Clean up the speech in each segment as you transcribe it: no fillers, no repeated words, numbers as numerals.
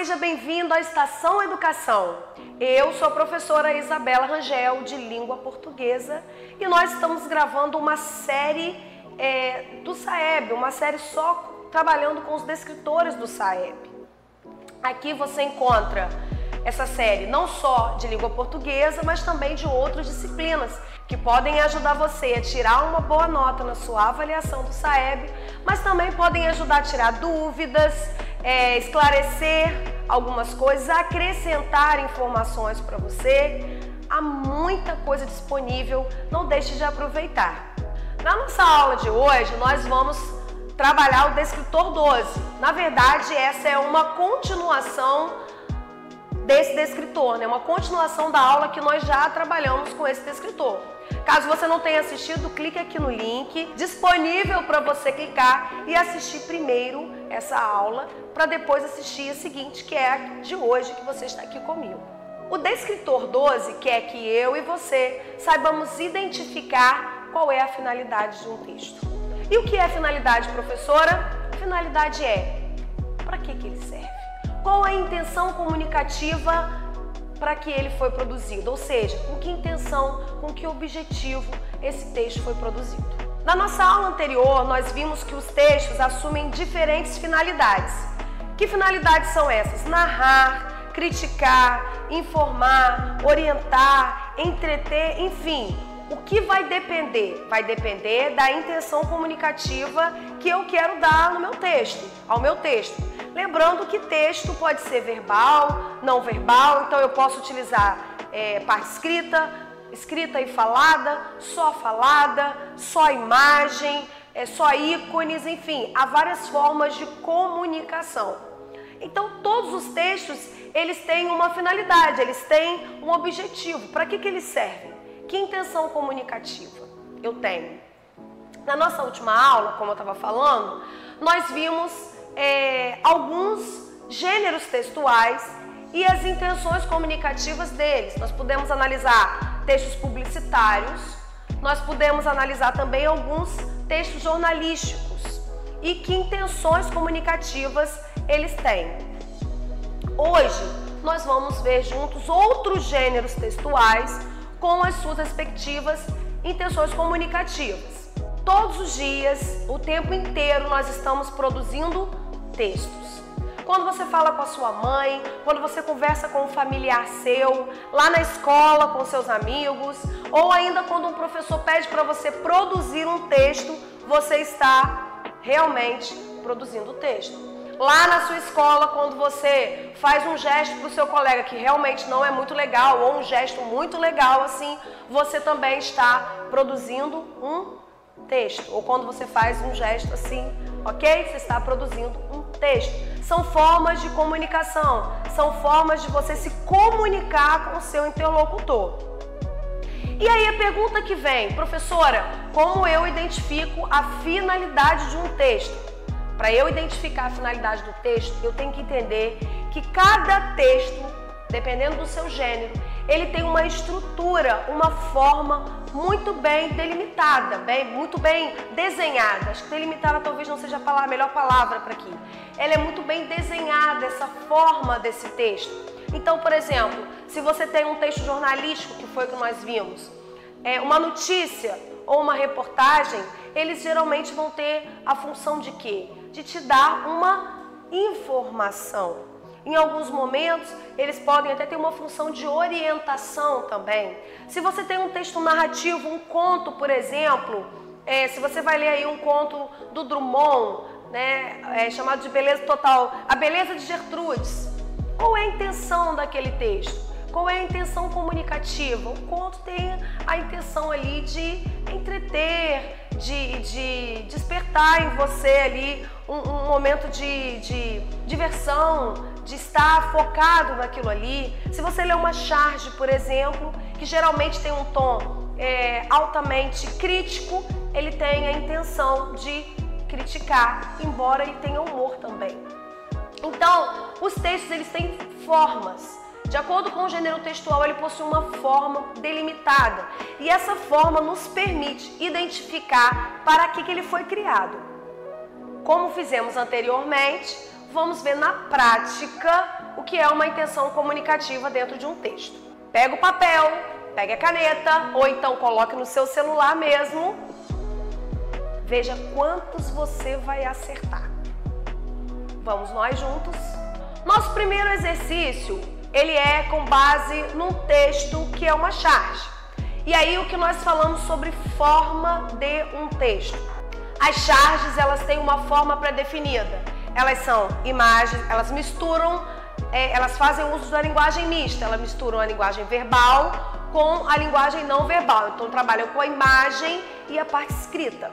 seja bem-vindo à Estação Educação. Eu sou a professora Isabela Rangel, de Língua Portuguesa, e nós estamos gravando uma série do SAEB, uma série só trabalhando com os descritores do SAEB. Aqui você encontra essa série não só de língua portuguesa, mas também de outras disciplinas que podem ajudar você a tirar uma boa nota na sua avaliação do SAEB, mas também podem ajudar a tirar dúvidas, esclarecer algumas coisas, acrescentar informações para você. Há muita coisa disponível, não deixe de aproveitar. Na nossa aula de hoje, nós vamos trabalhar o descritor 12. Na verdade, essa é uma continuação desse descritor, né? Uma continuação da aula que nós já trabalhamos com esse descritor. Caso você não tenha assistido, clique aqui no link disponível para você clicar e assistir primeiro essa aula, para depois assistir a seguinte, que é a de hoje, que você está aqui comigo. O descritor 12 quer que eu e você saibamos identificar qual é a finalidade de um texto. E o que é finalidade, professora? Finalidade é para que ele serve? Qual a intenção comunicativa para que ele foi produzido? Ou seja, com que intenção, com que objetivo esse texto foi produzido? Na nossa aula anterior, nós vimos que os textos assumem diferentes finalidades. Que finalidades são essas? Narrar, criticar, informar, orientar, entreter, enfim. O que vai depender? Vai depender da intenção comunicativa que eu quero dar no meu texto, ao meu texto. Lembrando que texto pode ser verbal, não verbal, então eu posso utilizar parte escrita e falada, só imagem, só ícones, enfim, há várias formas de comunicação. Então todos os textos, eles têm uma finalidade, eles têm um objetivo. Para que eles servem? Que intenção comunicativa eu tenho? Na nossa última aula, como eu estava falando, nós vimos alguns gêneros textuais e as intenções comunicativas deles. Nós pudemos analisar textos publicitários, nós pudemos analisar também alguns textos jornalísticos e que intenções comunicativas eles têm. Hoje nós vamos ver juntos outros gêneros textuais com as suas respectivas intenções comunicativas. Todos os dias, o tempo inteiro, nós estamos produzindo textos. Quando você fala com a sua mãe, quando você conversa com um familiar seu, lá na escola com seus amigos, ou ainda quando um professor pede para você produzir um texto, você está realmente produzindo o texto. Lá na sua escola, quando você faz um gesto para o seu colega que realmente não é muito legal, ou um gesto muito legal assim, você também está produzindo um texto. Ou quando você faz um gesto assim, ok? Você está produzindo um texto. São formas de comunicação, são formas de você se comunicar com o seu interlocutor. E aí a pergunta que vem, professora, como eu identifico a finalidade de um texto? Para eu identificar a finalidade do texto, eu tenho que entender que cada texto, dependendo do seu gênero, ele tem uma estrutura, uma forma muito bem delimitada, muito bem desenhada. Acho que delimitada talvez não seja a melhor palavra para aqui. Ela é muito bem desenhada, essa forma desse texto. Então, por exemplo, se você tem um texto jornalístico, que foi o que nós vimos, uma notícia ou uma reportagem, eles geralmente vão ter a função de quê? De te dar uma informação. Em alguns momentos, eles podem até ter uma função de orientação também. Se você tem um texto narrativo, um conto, por exemplo, se você vai ler aí um conto do Drummond, né, chamado de Beleza Total, A Beleza de Gertrudes, qual é a intenção daquele texto? Qual é a intenção comunicativa? O conto tem a intenção ali de entreter, de despertar em você ali um momento de diversão, de estar focado naquilo ali. Se você lê uma charge, por exemplo, que geralmente tem um tom altamente crítico, ele tem a intenção de criticar, embora ele tenha humor também. Então, os textos, eles têm formas. De acordo com o gênero textual, ele possui uma forma delimitada. E essa forma nos permite identificar para que ele foi criado. Como fizemos anteriormente, vamos ver na prática o o que é uma intenção comunicativa dentro de um texto. Pega o papel, pegue a caneta, ou então coloque no seu celular mesmo. Veja quantos você vai acertar. Vamos nós juntos? Nosso primeiro exercício, ele é com base num texto que é uma charge. E aí o que nós falamos sobre forma de um texto. As charges, elas têm uma forma pré-definida. Elas são imagens, elas misturam, elas fazem uso da linguagem mista. Elas misturam a linguagem verbal com a linguagem não verbal. Então trabalham com a imagem e a parte escrita.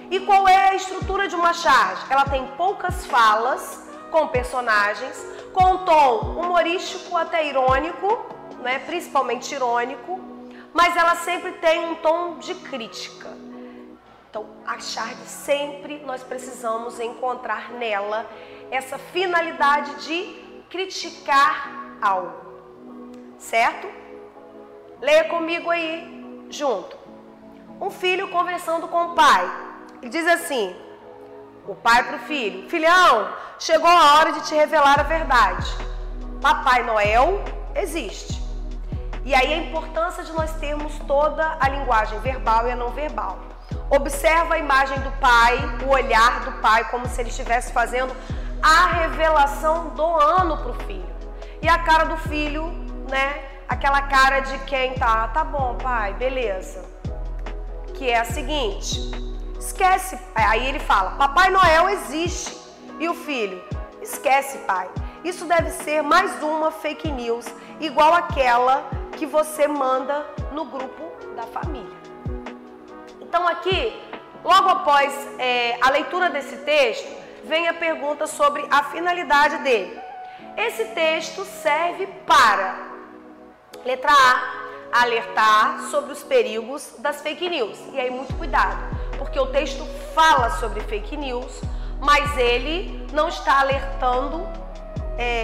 E qual é a estrutura de uma charge? Ela tem poucas falas com personagens, com um tom humorístico até irônico, né? Principalmente irônico, mas ela sempre tem um tom de crítica. Então, a charge sempre nós precisamos encontrar nela essa finalidade de criticar algo, certo? Leia comigo aí, junto. Um filho conversando com o pai. Ele diz assim, o pai para o filho: filhão, chegou a hora de te revelar a verdade. Papai Noel existe. E aí a importância de nós termos toda a linguagem verbal e a não verbal. Observa a imagem do pai, o olhar do pai, como se ele estivesse fazendo a revelação do ano para o filho. E a cara do filho, né? Aquela cara de quem tá bom, pai, beleza. Que é a seguinte: esquece. Aí ele fala, Papai Noel existe. E o filho, esquece, pai. Isso deve ser mais uma fake news, igual aquela que você manda no grupo da família. Então aqui, logo após a leitura desse texto, vem a pergunta sobre a finalidade dele. Esse texto serve para, letra A, alertar sobre os perigos das fake news. E aí muito cuidado, porque o texto fala sobre fake news, mas ele não está alertando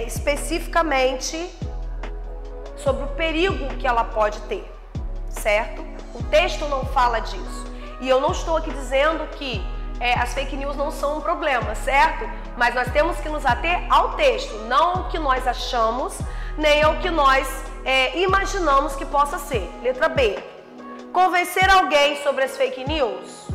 especificamente sobre o perigo que ela pode ter, certo? O texto não fala disso. E eu não estou aqui dizendo que as fake news não são um problema, certo? Mas nós temos que nos ater ao texto, não ao que nós achamos, nem ao que nós imaginamos que possa ser. Letra B, convencer alguém sobre as fake news.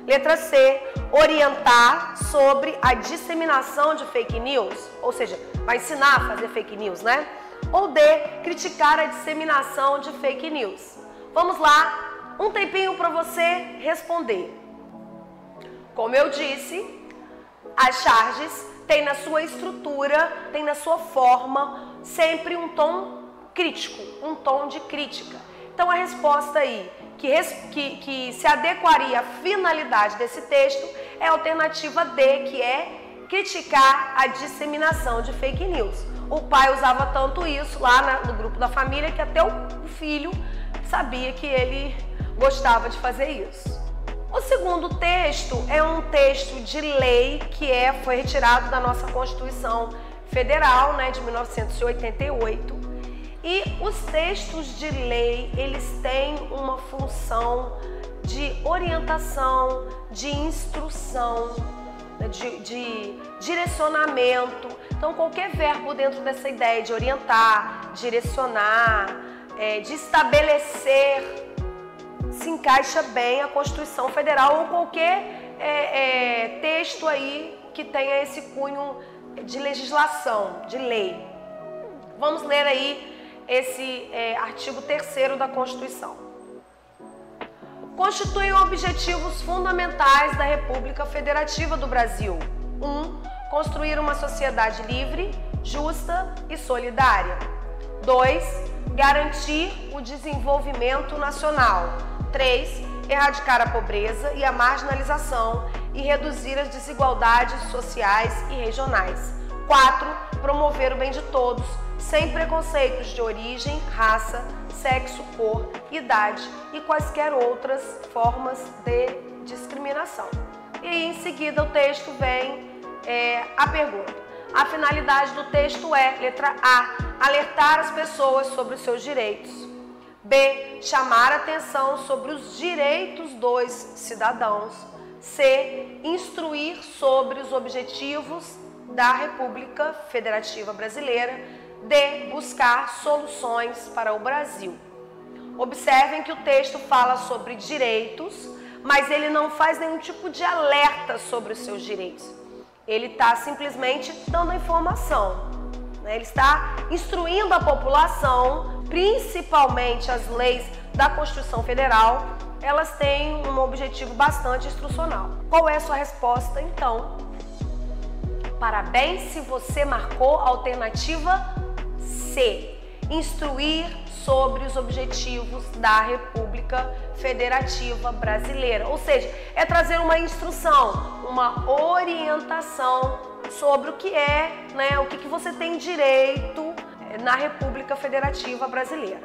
Letra C, orientar sobre a disseminação de fake news, ou seja, vai ensinar a fazer fake news, né? Ou D, criticar a disseminação de fake news. Vamos lá, um tempinho para você responder. Como eu disse, as charges têm na sua estrutura, têm na sua forma, sempre um tom crítico, um tom de crítica. Então a resposta aí, que se adequaria à finalidade desse texto, é a alternativa D, que é criticar a disseminação de fake news. O pai usava tanto isso lá no grupo da família que até o filho sabia que ele gostava de fazer isso. O segundo texto é um texto de lei que foi retirado da nossa Constituição Federal, né, de 1988. E os textos de lei, eles têm uma função de orientação, de instrução, de direcionamento. Então, qualquer verbo dentro dessa ideia de orientar, direcionar, de estabelecer, se encaixa bem a Constituição Federal ou qualquer texto aí que tenha esse cunho de legislação, de lei. Vamos ler aí esse artigo 3º da Constituição. Constituem objetivos fundamentais da República Federativa do Brasil. 1. Construir uma sociedade livre, justa e solidária. 2. Garantir o desenvolvimento nacional. 3. Erradicar a pobreza e a marginalização e reduzir as desigualdades sociais e regionais. 4. Promover o bem de todos, sem preconceitos de origem, raça, sexo, cor, idade e quaisquer outras formas de discriminação. E aí, em seguida, o texto vem a pergunta. A finalidade do texto é, letra A, alertar as pessoas sobre os seus direitos. B, chamar a atenção sobre os direitos dos cidadãos. C, instruir sobre os objetivos da República Federativa Brasileira. de buscar soluções para o Brasil. Observem que o texto fala sobre direitos, mas ele não faz nenhum tipo de alerta sobre os seus direitos. Ele está simplesmente dando a informação, né? Ele está instruindo a população, principalmente as leis da Constituição Federal, elas têm um objetivo bastante instrucional. Qual é a sua resposta, então? Parabéns se você marcou a alternativa C, instruir sobre os objetivos da República Federativa Brasileira. Ou seja, é trazer uma instrução, uma orientação sobre o que é, né, o que você tem direito na República Federativa Brasileira.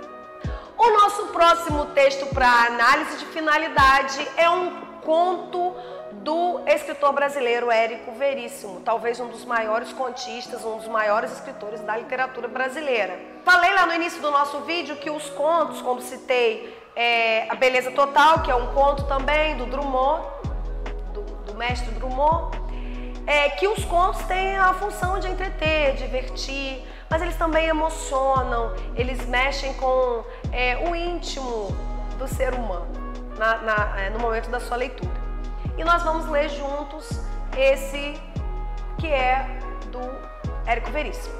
O nosso próximo texto para análise de finalidade é um conto do escritor brasileiro Érico Veríssimo, talvez um dos maiores contistas, um dos maiores escritores da literatura brasileira. Falei lá no início do nosso vídeo que os contos, como citei, A Beleza Total, que é um conto também do Drummond, do mestre Drummond, que os contos têm a função de entreter, divertir, mas eles também emocionam, eles mexem com o íntimo do ser humano no momento da sua leitura. E nós vamos ler juntos esse que é do Érico Veríssimo.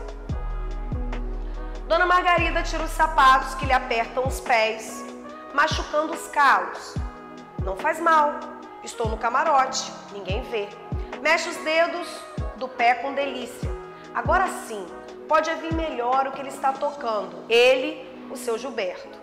Dona Margarida tira os sapatos que lhe apertam os pés, machucando os calos. Não faz mal, estou no camarote, ninguém vê. Mexe os dedos do pé com delícia. Agora sim, pode ouvir melhor o que ele está tocando. Ele, o seu Gilberto.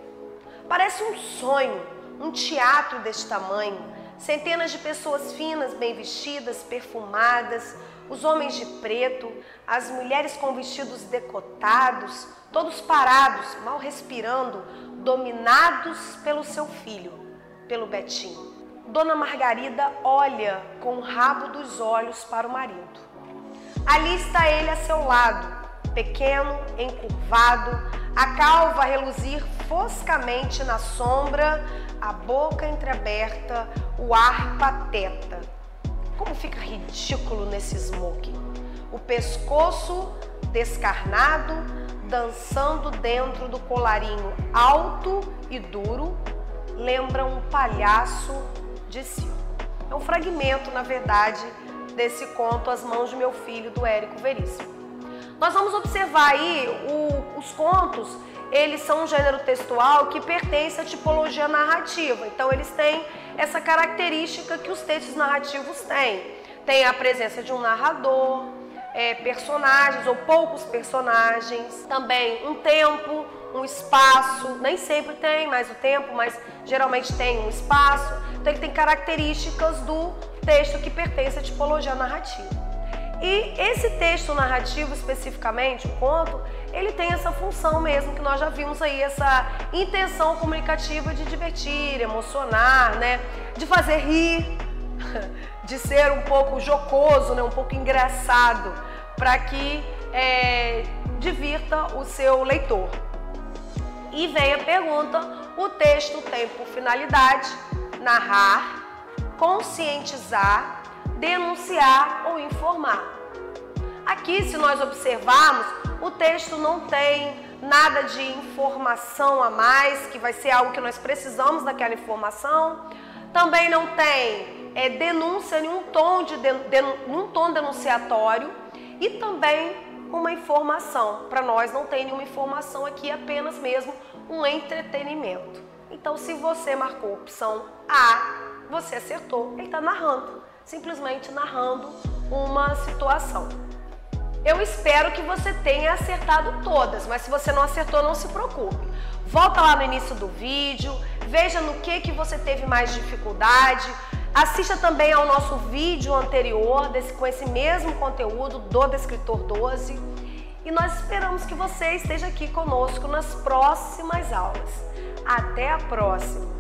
Parece um sonho, um teatro deste tamanho. Centenas de pessoas finas, bem vestidas, perfumadas, os homens de preto, as mulheres com vestidos decotados, todos parados, mal respirando, dominados pelo seu filho, pelo Betinho. Dona Margarida olha com o rabo dos olhos para o marido. Ali está ele a seu lado, pequeno, encurvado, a calva a reluzir foscamente na sombra, a boca entreaberta, o ar pateta. Como fica ridículo nesse smoking. O pescoço descarnado, dançando dentro do colarinho alto e duro, lembra um palhaço de circo. É um fragmento, na verdade, desse conto As Mãos de Meu Filho, do Érico Veríssimo. Nós vamos observar aí os contos, eles são um gênero textual que pertence à tipologia narrativa. Então, eles têm essa característica que os textos narrativos têm. Tem a presença de um narrador, personagens ou poucos personagens, também um tempo, um espaço, nem sempre tem mais o tempo, mas geralmente tem um espaço. Então, ele tem características do texto que pertence à tipologia narrativa. E esse texto narrativo, especificamente, o conto, ele tem essa função mesmo, que nós já vimos aí, essa intenção comunicativa de divertir, emocionar, né? De fazer rir, de ser um pouco jocoso, né? Um pouco engraçado, para que divirta o seu leitor. E vem a pergunta, o texto tem por finalidade narrar, conscientizar, denunciar ou informar. Aqui, se nós observarmos, o texto não tem nada de informação a mais, que vai ser algo que nós precisamos daquela informação. Também não tem denúncia em um tom denunciatório e também uma informação. Para nós não tem nenhuma informação aqui, apenas mesmo um entretenimento. Então, se você marcou a opção A, você acertou, ele está narrando. Simplesmente narrando uma situação. Eu espero que você tenha acertado todas, mas se você não acertou, não se preocupe. Volta lá no início do vídeo, veja no que você teve mais dificuldade. Assista também ao nosso vídeo anterior com esse mesmo conteúdo do Descritor 12. E nós esperamos que você esteja aqui conosco nas próximas aulas. Até a próxima!